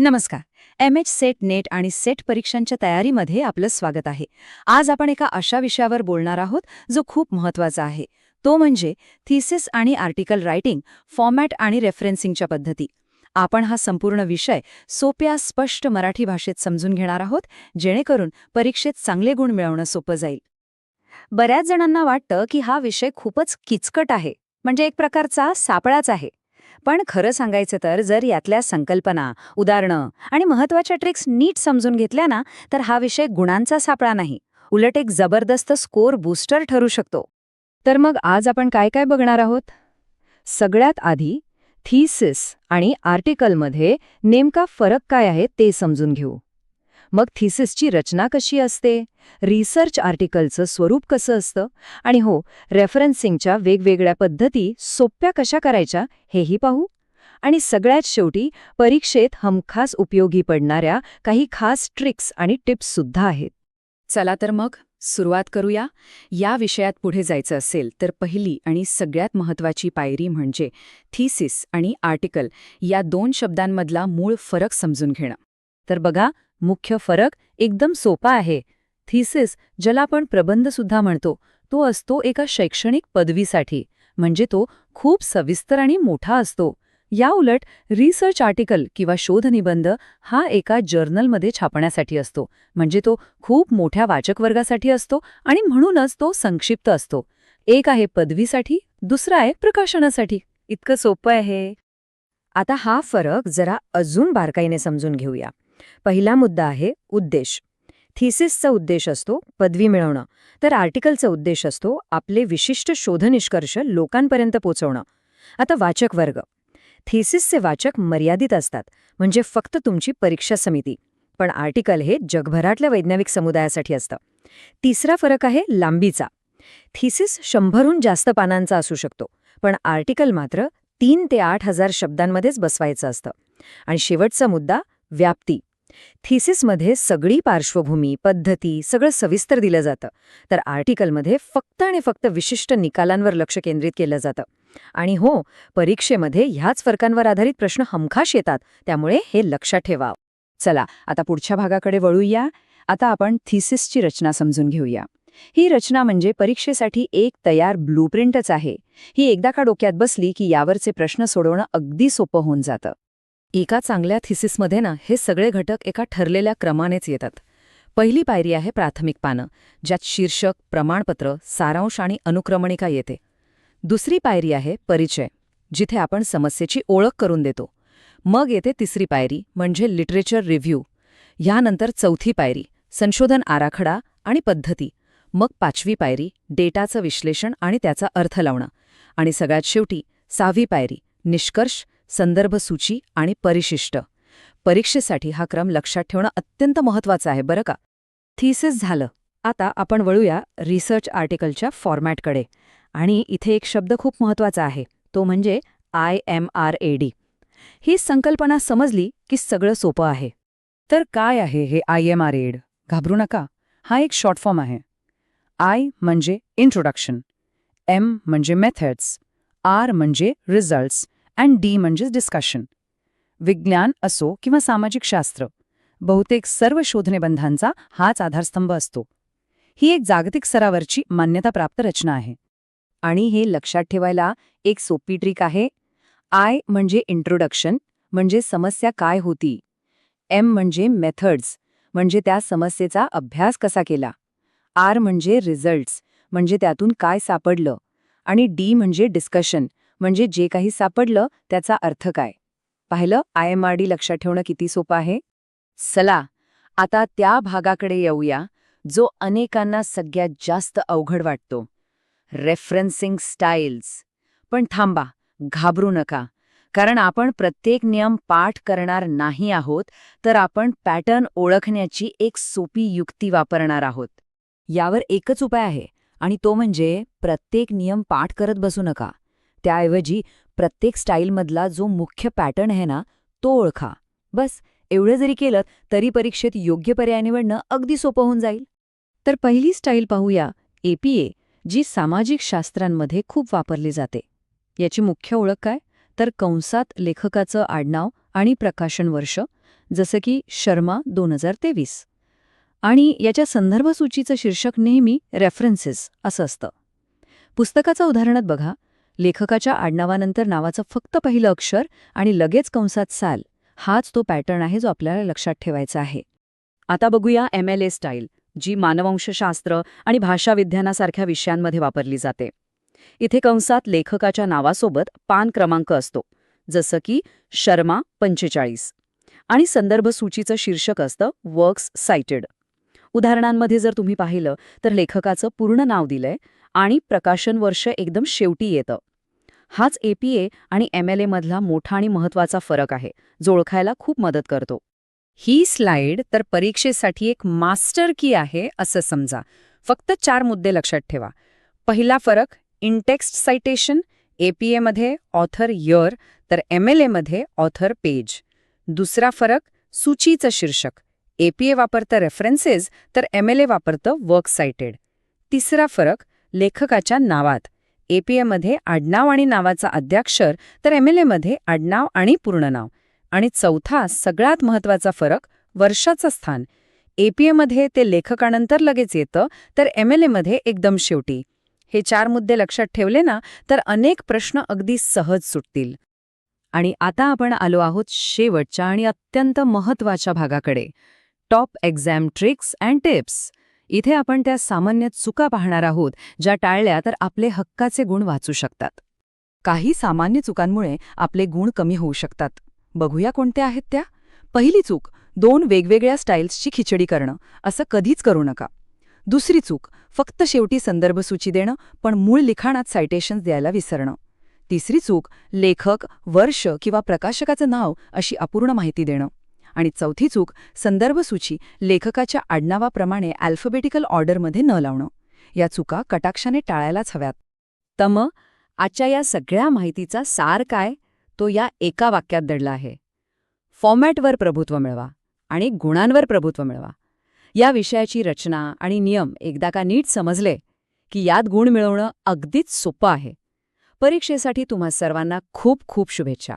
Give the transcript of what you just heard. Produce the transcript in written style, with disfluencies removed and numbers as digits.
नमस्कार. MH. Set, net आणि set परीक्षांच्या तयारीमध्ये आपलं स्वागत आहे. आज आपण एका अशा विषयावर बोलणार आहोत जो खूप महत्त्वाचा आहे. तो म्हणजे थिसिस आणि आर्टिकल रायटिंग, फॉर्मॅट आणि रेफरन्सिंगच्या पद्धती. आपण हा संपूर्ण विषय सोप्या, स्पष्ट मराठी भाषेत समजून घेणार आहोत, जेणेकरून परीक्षेत चांगले गुण मिळवणं सोपं जाईल. बऱ्याच जणांना वाटतं की हा विषय खूपच किचकट आहे, म्हणजे एक प्रकारचा सापळाच आहे. पण खरं सांगायचं तर जर यातल्या संकल्पना, उदाहरणं आणि महत्त्वाच्या ट्रिक्स नीट समजून घेतल्या ना, तर हा विषय गुणांचा सापळा नाही, उलट एक जबरदस्त स्कोर बूस्टर ठरू शकतो. तर मग आज आपण काय काय बघणार आहोत? सगळ्यात आधी थिसिस आणि आर्टिकलमध्ये नेमका फरक काय आहे ते समजून घेऊ. मग थिसिसची रचना कशी असते, रिसर्च आर्टिकलचं स्वरूप कसं असतं आणि हो, रेफरन्सिंगच्या वेगवेगळ्या पद्धती सोप्या कशा करायच्या हेही पाहू. आणि सगळ्यात शेवटी परीक्षेत हमखास उपयोगी पडणाऱ्या काही खास ट्रिक्स आणि टिप्स सुद्धा आहेत. चला तर मग सुरुवात करूया. या विषयात पुढे जायचं असेल तर पहिली आणि सगळ्यात महत्त्वाची पायरी म्हणजे थिसिस आणि आर्टिकल या दोन शब्दांमधला मूळ फरक समजून घेणं. तर बघा, मुख्य फरक एकदम सोपा आहे. थिसिस, ज्याला आपण प्रबंधसुद्धा म्हणतो, तो असतो एका शैक्षणिक पदवीसाठी, म्हणजे तो खूप सविस्तर आणि मोठा असतो. या उलट रिसर्च आर्टिकल किंवा शोधनिबंध हा एका जर्नलमध्ये छापण्यासाठी असतो, म्हणजे तो खूप मोठ्या वाचक वर्गासाठी असतो आणि म्हणूनच तो संक्षिप्त असतो. एक आहे पदवीसाठी, दुसरा आहे प्रकाशनासाठी. इतकं सोपं आहे. आता हा फरक जरा अजून बारकाईने समजून घेऊया. पहिला मुद्दा आहे उद्देश. थिसिसचा उद्देश असतो पदवी मिळवणं, तर आर्टिकलचा उद्देश असतो आपले विशिष्ट शोधनिष्कर्ष लोकांपर्यंत पोचवणं. आता वाचक वर्ग. थिसिसचे वाचक मर्यादित असतात, म्हणजे फक्त तुमची परीक्षा समिती. पण आर्टिकल हे जगभरातल्या वैज्ञानिक समुदायासाठी असतं. तिसरा फरक आहे लांबीचा. थिसिस 100हून जास्त पानांचा असू शकतो, पण आर्टिकल मात्र 3 ते 8,000 शब्दांमध्येच बसवायचं असतं. आणि शेवटचा मुद्दा व्याप्ती. थिसिसमध्ये सगळी पार्श्वभूमी, पद्धती सगळं सविस्तर दिलं जातं, तर आर्टिकलमध्ये फक्त आणि फक्त विशिष्ट निकालांवर लक्ष केंद्रित केलं जातं. आणि हो, परीक्षेमध्ये ह्याच फरकांवर आधारित प्रश्न हमखास येतात, त्यामुळे हे लक्षात ठेवा. चला आता पुढच्या भागाकडे वळूया. आता आपण थिसिसची रचना समजून घेऊया. ही रचना म्हणजे परीक्षेसाठी एक तयार ब्लूप्रिंटच आहे. ही एकदा का डोक्यात बसली की यावरचे प्रश्न सोडवणं अगदी सोपं होऊन जातं. एका चांगल्या थिसिसमध्ये ना हे सगळे घटक एका ठरलेल्या क्रमानेच येतात. पहिली पायरी आहे प्राथमिक पानं, ज्यात शीर्षक, प्रमाणपत्र, सारांश आणि अनुक्रमणिका येते. दुसरी पायरी आहे परिचय, जिथे आपण समस्येची ओळख करून देतो. मग येते तिसरी पायरी म्हणजे लिटरेचर रिव्ह्यू. यानंतर चौथी पायरी संशोधन आराखडा आणि पद्धती. मग पाचवी पायरी डेटाचं विश्लेषण आणि त्याचा अर्थ लावणं. आणि सगळ्यात शेवटी 6वी पायरी निष्कर्ष, संदर्भ सूची आणि परिशिष्ट. परीक्षेसाठी हा क्रम लक्षात ठेवणं अत्यंत महत्त्वाचं आहे बरं का. थिसिस झालं. आता आपण वळूया रिसर्च आर्टिकलच्या फॉर्मॅटकडे. आणि इथे एक शब्द खूप महत्त्वाचा आहे, तो म्हणजे IMRAD. ही संकल्पना समजली की सगळं सोपं आहे. तर काय आहे हे IMRAD? घाबरू नका, हा एक शॉर्ट फॉर्म आहे. I म्हणजे इंट्रोडक्शन, M म्हणजे मेथड्स, R म्हणजे रिझल्ट्स आणि D म्हणजे डिस्कशन. विज्ञान असो किंवा सामाजिक शास्त्र, बहुतेक सर्व शोधनिबंधांचा हाच आधारस्तंभ असतो. ही एक जागतिक स्तरावरची मान्यताप्राप्त रचना आहे. आणि हे लक्षात ठेवायला एक सोपी ट्रिक आहे. I म्हणजे इंट्रोडक्शन, म्हणजे समस्या काय होती. M म्हणजे मेथड्स, म्हणजे त्या समस्येचा अभ्यास कसा केला. R म्हणजे रिझल्ट्स, म्हणजे त्यातून काय सापडलं. आणि D म्हणजे डिस्कशन, म्हणजे जे काही सापडलं त्याचा अर्थ काय. पाहिलं, IMRD लक्षात ठेवणं किती सोपं आहे. चला आता त्या भागाकडे येऊया जो अनेकांना सगळ्यात जास्त अवघड वाटतो, रेफरन्सिंग स्टाईल्स. पण थांबा, घाबरू नका, कारण आपण प्रत्येक नियम पाठ करणार नाही आहोत, तर आपण पॅटर्न ओळखण्याची एक सोपी युक्ती वापरणार आहोत. यावर एकच उपाय आहे, आणि तो म्हणजे प्रत्येक नियम पाठ करत बसू नका. त्याऐवजी प्रत्येक स्टाईलमधला जो मुख्य पॅटर्न आहे ना, तो ओळखा. बस एवढं जरी केलं तरी परीक्षेत योग्य पर्याय निवडणं अगदी सोपं होऊन जाईल. तर पहिली स्टाईल पाहूया, APA, जी सामाजिक शास्त्रांमध्ये खूप वापरली जाते. याची मुख्य ओळख काय, तर कंसात लेखकाचं आडनाव आणि प्रकाशन वर्ष, जसं की शर्मा 2023. आणि याच्या संदर्भ सूचीचं शीर्षक नेहमी रेफरन्सेस असं असतं. पुस्तकाचं उदाहरणात बघा, लेखकाच्या आडनावानंतर नावाचं फक्त पहिलं अक्षर आणि लगेच कंसात साल, हाच तो पॅटर्न आहे जो आपल्याला लक्षात ठेवायचा आहे. आता बघूया MLA स्टाईल, जी मानववंशशास्त्र आणि भाषाविज्ञानासारख्या विषयांमध्ये वापरली जाते. इथे कंसात लेखकाच्या नावासोबत पान क्रमांक असतो, जसं की शर्मा 45, आणि संदर्भ सूचीचं शीर्षक असतं वर्क्स साइटेड. उदाहरणांमध्ये जर तुम्ही पाहिलं तर लेखकाचं पूर्ण नाव दिलंय आणि प्रकाशन वर्ष एकदम शेवटी येतं. हाच APA आणि MLA मधला मोठा आणि महत्त्वाचा फरक आहे, जो ओळखायला खूप मदत करतो. ही स्लाइड तर परीक्षेसाठी एक मास्टर की आहे असं समजा. फक्त 4 मुद्दे लक्षात ठेवा. पहिला फरक, इंटेक्स्ट सायटेशन, APA मध्ये ऑथर इयर तर MLA मध्ये ऑथर पेज. दुसरा फरक, सूचीचं शीर्षक. APA वापरतं रेफरन्सेस तर MLA वापरतं वर्क साइटेड. तिसरा फरक, लेखकाच्या नावात. APA मध्ये आडनाव आणि नावाचा आद्याक्षर तर MLA मध्ये आडनाव आणि पूर्ण नाव. आणि चौथा, सगळ्यात महत्त्वाचा फरक, वर्षाचं स्थान. APA मध्ये ते लेखकानंतर लगेच येतं तर MLA मध्ये एकदम शेवटी. हे 4 मुद्दे लक्षात ठेवले ना तर अनेक प्रश्न अगदी सहज सुटतील. आणि आता आपण आलो आहोत शेवटच्या आणि अत्यंत महत्त्वाच्या भागाकडे, top exam tricks and tips. इथे आपण त्या सामान्य चुका पाहणार आहोत, ज्या टाळल्या तर आपले हक्काचे गुण वाचू शकतात. काही सामान्य चुकांमुळे आपले गुण कमी होऊ शकतात. बघूया कोणत्या आहेत त्या. पहिली चूक, 2 वेगवेगळ्या स्टाईल्सची खिचडी करणं. असं कधीच करू नका. दुसरी चूक, फक्त शेवटी संदर्भ सूची देणं पण मूळ लिखाणात सायटेशन्स द्यायला विसरणं. तिसरी चूक, लेखक, वर्ष किंवा प्रकाशकाचं नाव अशी अपूर्ण माहिती देणं. आणि चौथी चूक, संदर्भ सूची लेखकाच्या आडनावाप्रमाणे अल्फाबेटिकल ऑर्डरमध्ये न लावणं. या चुका कटाक्षाने टाळायलाच हव्यात. तर मग आजच्या या सगळ्या माहितीचा सार काय, तो या एका वाक्यात दडला आहे. फॉर्मॅटवर प्रभुत्व मिळवा आणि गुणांवर प्रभुत्व मिळवा. या विषयाची रचना आणि नियम एकदा का नीट समजले की यात गुण मिळवणं अगदीच सोपं आहे. परीक्षेसाठी तुम्हा सर्वांना खूप खूप शुभेच्छा.